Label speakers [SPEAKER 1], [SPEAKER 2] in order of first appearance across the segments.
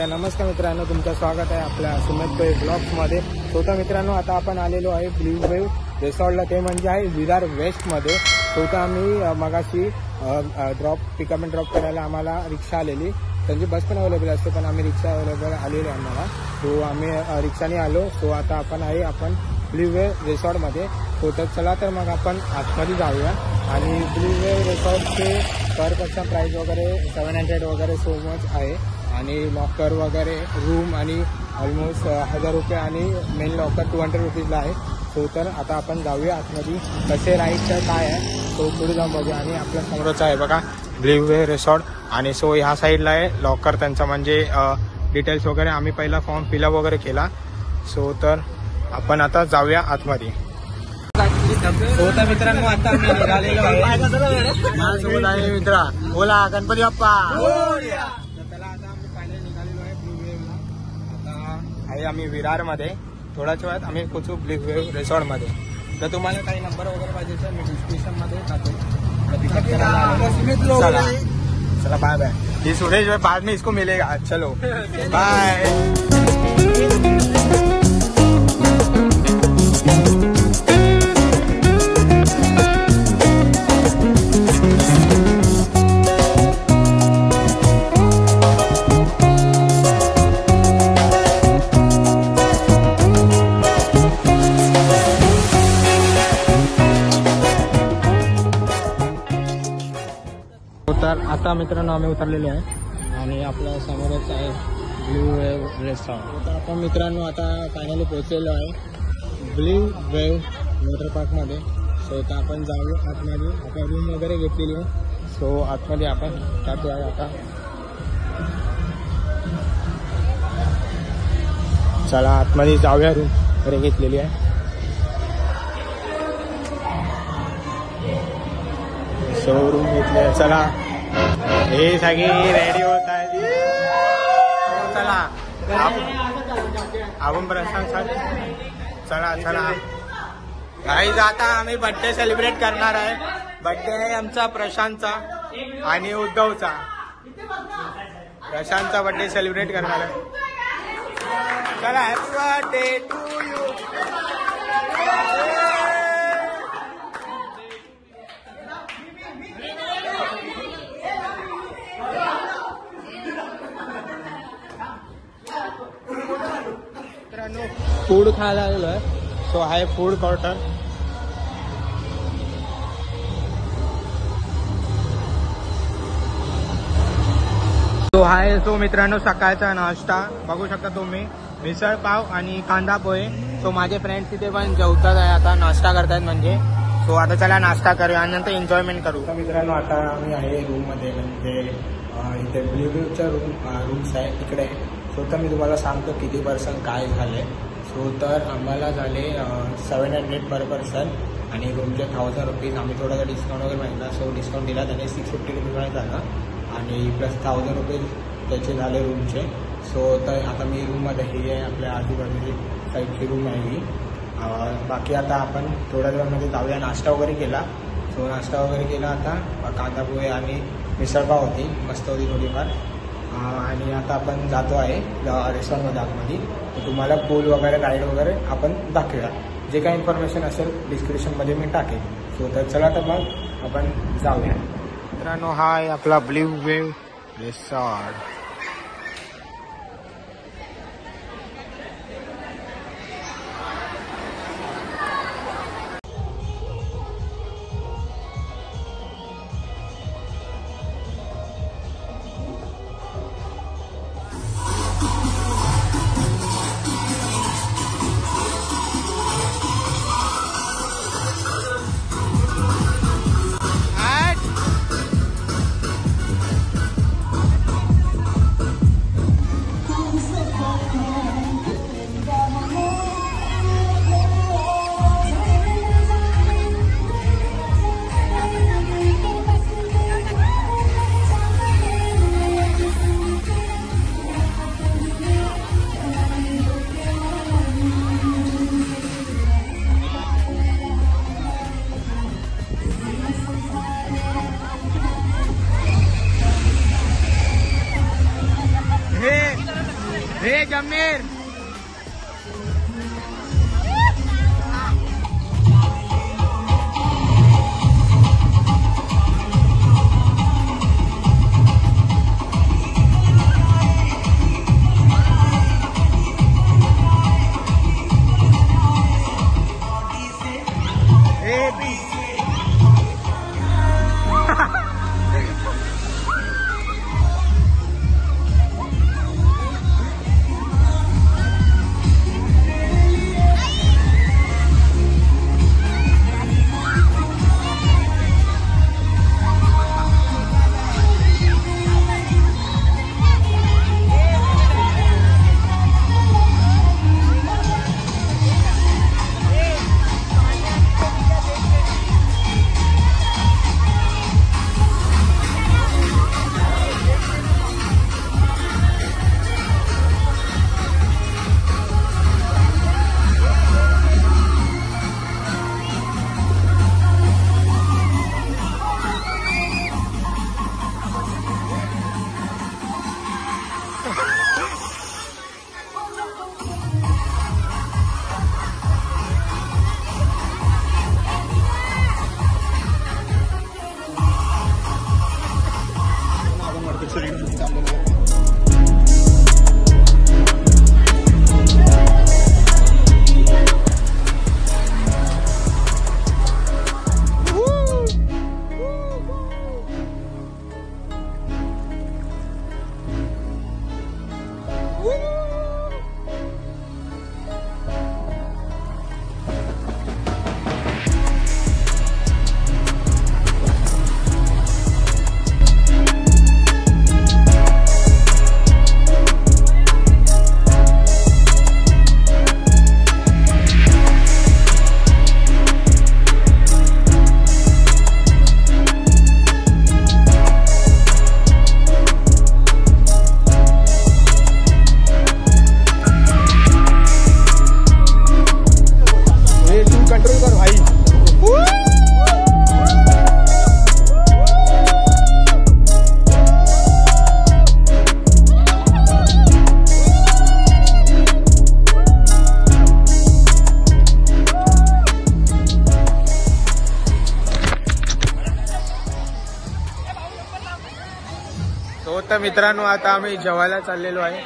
[SPEAKER 1] नमस्कार मित्रांनो, तुमचं स्वागत आहे आपल्या सुमित पे ब्लॉग्समध्ये. तर मित्रांनो, आता आपण आलेलो आहे ब्ल्यू वेव्ह रिसॉर्टला, ते म्हणजे आहे विरार वेस्टमध्ये. तर आम्ही मगाशी पिकअप अँड ड्रॉप करायला आम्हाला रिक्षा आलेली. त्यांची बस पण अवेलेबल असते, पण आम्ही रिक्षा अवेलेबल आलेली आम्हाला. तो आम्ही रिक्षाने आलो. सो आता आपण ब्ल्यू वेव्ह रिसॉर्टमध्ये. तर चला तर मग आपण आतमध्ये जाऊया. आणि ब्ल्यू वेव्ह रिसॉर्टचे पर पर्सन प्राईस वगैरे 700 वगैरे सो मच आहे. आणि लॉकर वगैरे रूम आणि ऑलमोस्ट 1000 रुपये आणि मेन लॉकर 200 रुपीजला आहे. सो तर आता आपण जाऊया आतमध्ये, कसे राईडचं काय आहे तो पुढे जाऊन बघूया. आणि आपल्या समोरच आहे बघा ब्ल्यू वेव्ह रिसॉर्ट. आणि सो ह्या साईडला आहे लॉकर त्यांचा, म्हणजे डिटेल्स वगैरे आम्ही पहिला फॉर्म फिलअप वगैरे केला. सो तर आपण आता जाऊया आतमध्ये. हो तर मित्रांनो, आता आम्ही निघालेलो आहे. माझ्यासोबत आहे मित्रा, बोला गणपती बाप्पा. आहे आम्ही विरारमध्ये. थोड्याच वेळात आम्ही पोचू ब्ल्यू वेव्ह रिसॉर्टमध्ये. तर तुम्हाला काही नंबर वगैरे पाहिजे तर मी डिस्क्रिप्शनमध्ये टाकेल. चला बाय बाय. ये सुरेश भाई बाद में इसको मिलेगा. चलो बाय. तर आता मित्रांनो आम्ही उतरलेलो आहे आणि आपल्या समोरच आहे ब्ल्यू वेव्ह रिसॉर्ट. तर आपण मित्रांनो आता फायनली पोहोचलेलो आहे ब्ल्यू वेव्ह वॉटर पार्कमध्ये. सो आता आपण जाऊ आतमध्ये. आता रूम वगैरे घेतलेली आहे. सो आतमध्ये आपण जातो आहे आता. चला आतमध्ये जाऊया. रूम वगैरे घेतलेली आहे. सो रूम घेतली आहे. चला हे सगळी रेडी होत आहे. चला आपण प्रशांत. चला चला गाईज, आता आम्ही बर्थडे सेलिब्रेट करणार आहे. बर्थडे आहे आमचा प्रशांतचा आणि उद्धवचा. प्रशांतचा बर्थडे सेलिब्रेट करणार आहे. चला happy birthday to you. Food खायला आलेलो आहे. सो आहे फूड कॉर्टर. सो मित्रांनो, सकाळचा नाश्ता बघू शकता तुम्ही. मिसळ पाव आणि कांदा पोहे. सो माझे फ्रेंड्स तिथे पण जेवतात आहे, आता नाश्ता करतात म्हणजे. सो आता चला नाश्ता करूया आणि नंतर एन्जॉयमेंट करू. तर मित्रांनो, आता आम्ही आहे रूममध्ये, म्हणजे इथे ब्ल्यू वेव्हच्या रूम्स आहे तिकडे. सो तर मी तुम्हाला सांगतो किती पर्सन काय झाले. सो तर आम्हाला झाले 700 पर पर्सन आणि रूमचे 1000 रुपीज. आम्ही थोडासा डिस्काउंट वगैरे माहितला, सो डिस्काउंट दिला त्याने 650 रुपीज झाला आणि प्लस 1000 रुपये त्याचे झाले रूमचे. सो तर आता मी रूममध्ये ही आहे, आपल्या आजूबाजूची साईडची रूम आहे ही. बाकी आता आपण थोड्या वेळामध्ये जाऊया. नाश्ता वगैरे केला. सो नाश्ता वगैरे केला. आता कांदा पोहे आणि मिसळपाव होती, मस्त होती थोडीफार. आणि आता आपण जातो आहे रेस्टॉरंटमध्ये आतमध्ये. तर तुम्हाला पूल वगैरे राईड वगैरे आपण दाखवूया. जे काही इन्फॉर्मेशन असेल डिस्क्रिप्शनमध्ये मी टाकेन. सो तर चला तर मग आपण जाऊया. मित्रांनो, हा आहे आपला ब्ल्यू वेव्ह रिसॉर्ट. तर मित्रांनो आता आम्ही जेवायला चाललेलो आहे.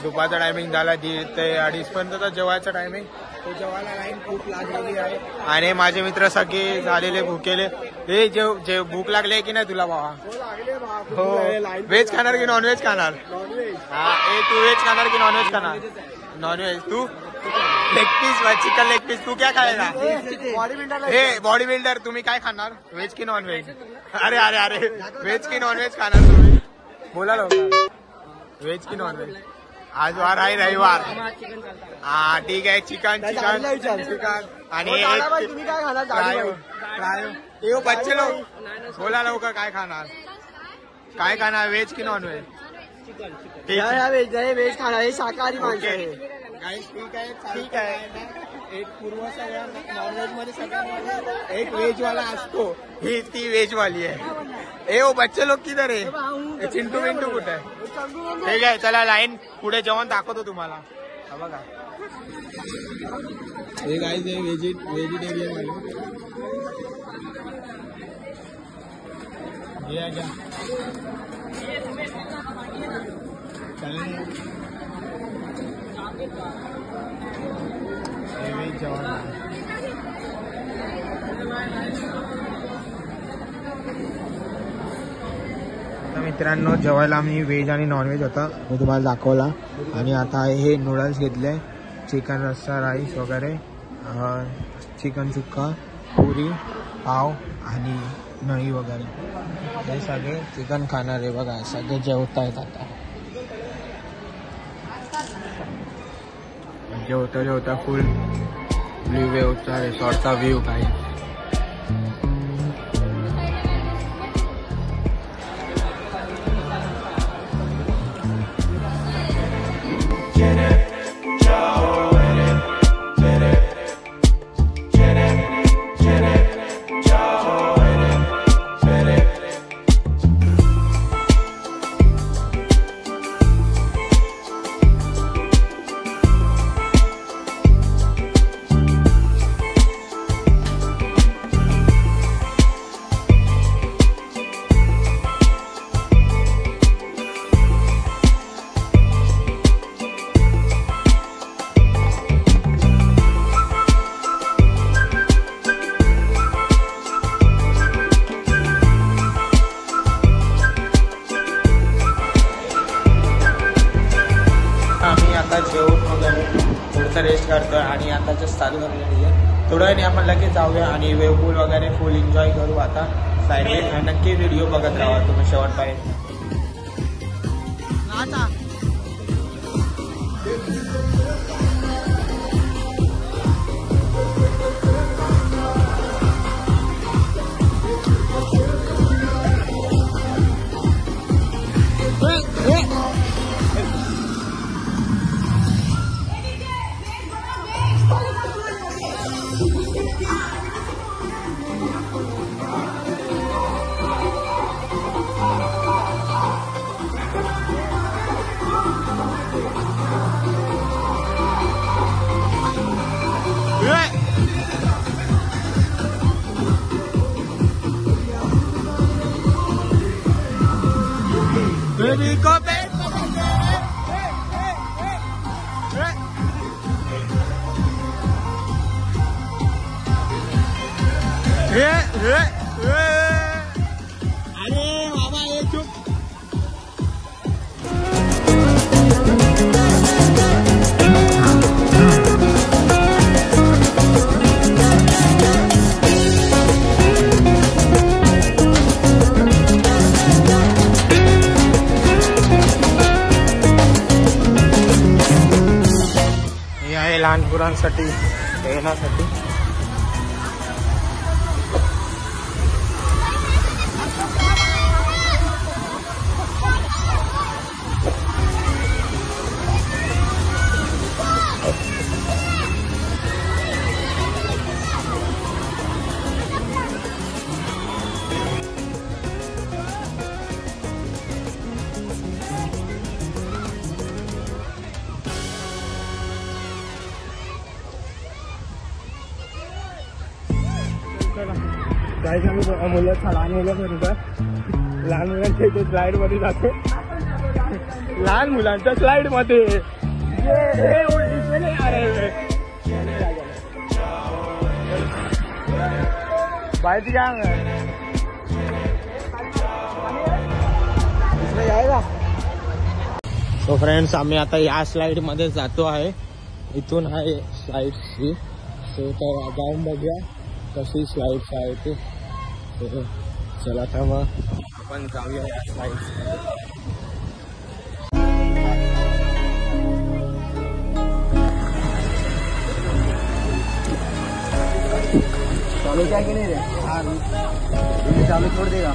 [SPEAKER 1] दुपारचा टायमिंग झाला 1:30 ते 2:30 पर्यंतचा जेवायचा टायमिंग. तो जेवायला लाईन खूप लागलेली आहे आणि माझे मित्र सगळे झालेले भुकेले. हे जे भूक लागली आहे की नाही तुला बाबा? हो. व्हेज खाणार की नॉनव्हेज खाणार? हा. तू व्हेज खाणार की नॉनव्हेज खाणार? नॉनव्हेज. तू leg piece, chicken leg piece. तू क्या खाएगा? हे बॉडी बिल्डर, तुम्ही काय खाणार? व्हेज की नॉनव्हेज? अरे अरे अरे व्हेज की नॉनव्हेज खाणार तुम्ही? बोला लवकर. व्हेज की नॉनव्हेज? आज वार आहे रविवार. हा ठीक आहे. चिकन आणि
[SPEAKER 2] तुम्ही काय खाणार?
[SPEAKER 1] बच्चे लोक बोला लवकर काय खाणार? काय खाणार? व्हेज की नॉनव्हेज?
[SPEAKER 2] व्हेज खाणार. हे शाकाहारी माणसं आहे.
[SPEAKER 1] ठीक आहे. एक पूर्व सगळ्या नॉनव्हेज मध्ये सगळ्यांमध्ये एक व्हेज वाला असतो. ही ती व्हेज वाली आहे. बच्चे लोक किधर आहे? चिंटू विंटू कुठे आहे? ठीक आहे चला लाईन पुढे जेवण दाखवतो तुम्हाला. बघा हे गाईज आहे व्हेजिटेरियन वाले. घ्या मित्रांनो जेवायला आम्ही व्हेज आणि नॉनव्हेज होता. मी तुम्हाला दाखवला. आणि आता हे नूडल्स घेतले, चिकन रस्सा, राईस वगैरे, चिकन सुक्का, पुरी, पाव आणि नळी वगैरे हे सगळे चिकन खाणार आहे. बघा सगळे जेवत आहेत आता. जेवता फुल व्ह्यूचा रिसॉर्टचा व्ह्यू काय. जेवण वगैरे थोडंसं रेस्ट करतोय आणि आता जस्ट चालू झालेली आहे. थोड्या वेळाने आपण लगेच जाऊया आणि वेव पूल वगैरे फुल एन्जॉय करू. आता साईडला नक्की व्हिडिओ बघत राहा तुम्ही शेवटपर्यंत. Baby, go back. अरे बाबा ये चुप. लहान मुलांसाठी खेळण्यासाठी. लहान मुलं लहान मुलांच्या स्लाईड मध्ये जातो. लहान मुलांच्या स्लाइड मध्ये बाहेरची काय सो फ्रेंड्स आम्ही आता या स्लाइड मध्ये जातो आहे. इथून आहे स्लाइड ही. सो तर जाऊन बघूया कशी स्लाइड्स आहे ते. चला तर मग आपण जाऊया या स्लाइड्स.
[SPEAKER 2] चालू क्या की नाही रे? चालू छोड़ देगा.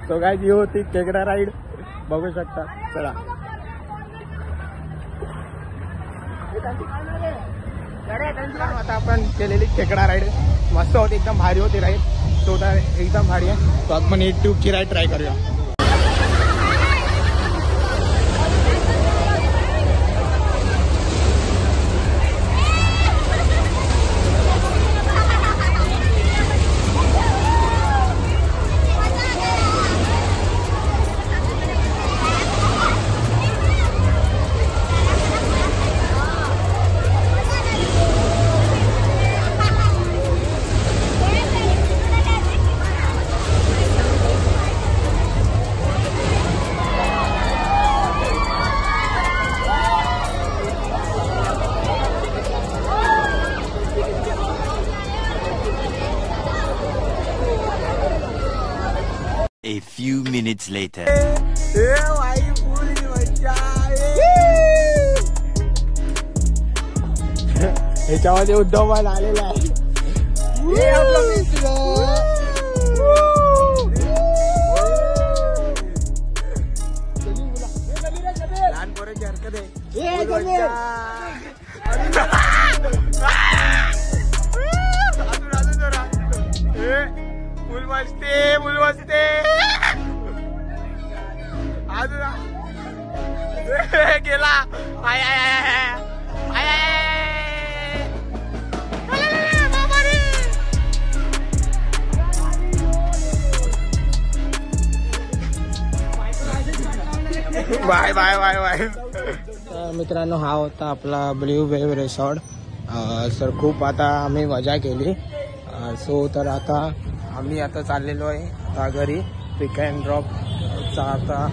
[SPEAKER 2] तो काय जी होती खेकडा राईड बघू शकता. चला आता आपण केलेली खेकडा राईड मस्त होती, एकदम भारी होती राईड. तो तर एकदम भारी आहे. तो आपण ही ट्यूबची राईड ट्राय करूया.
[SPEAKER 3] A few minutes later.
[SPEAKER 1] ह्याच्यामध्ये उद्धव आलेला आहे. लहान पोरांची हरकत आहे. फुल मस्ते फुल मस्ते गेला. आय आय आय आय बाय बाय बाय बाय. मित्रांनो हा होता आपला ब्ल्यू वेव्ह रिसॉर्ट. सर खूप आता आम्ही मजा केली. सो तर आता आम्ही आता चाललेलो आहे आता घरी. पिक अँड ड्रॉपचा आता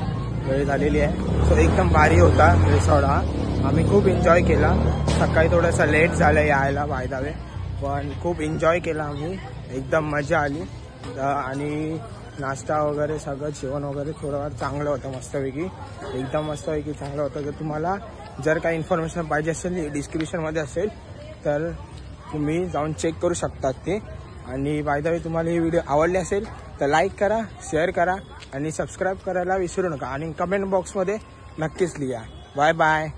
[SPEAKER 1] वेळ झालेली आहे. सो एकदम भारी होता रिसॉर्ट हा. आम्ही खूप एन्जॉय केला. सकाळी थोडंसं लेट झालं यायला बाय द वे, पण खूप एन्जॉय केला आम्ही. एकदम मजा आली. आणि नाश्ता वगैरे सगळं जेवण वगैरे थोडंफार चांगलं होतं. मस्तपैकी एकदम मस्तपैकी चांगलं होतं. जर तुम्हाला जर काही इन्फॉर्मेशन पाहिजे असेल डिस्क्रिप्शनमध्ये असेल तर तुम्ही जाऊन चेक करू शकतात ते. आणि बाय द वे तुम्हाला ही व्हिडिओ आवडली असेल तर लाईक करा, शेअर करा आणि सबस्क्राईब करायला विसरू नका. आणि कमेंट बॉक्समध्ये नक्कीच लिहा. Bye bye.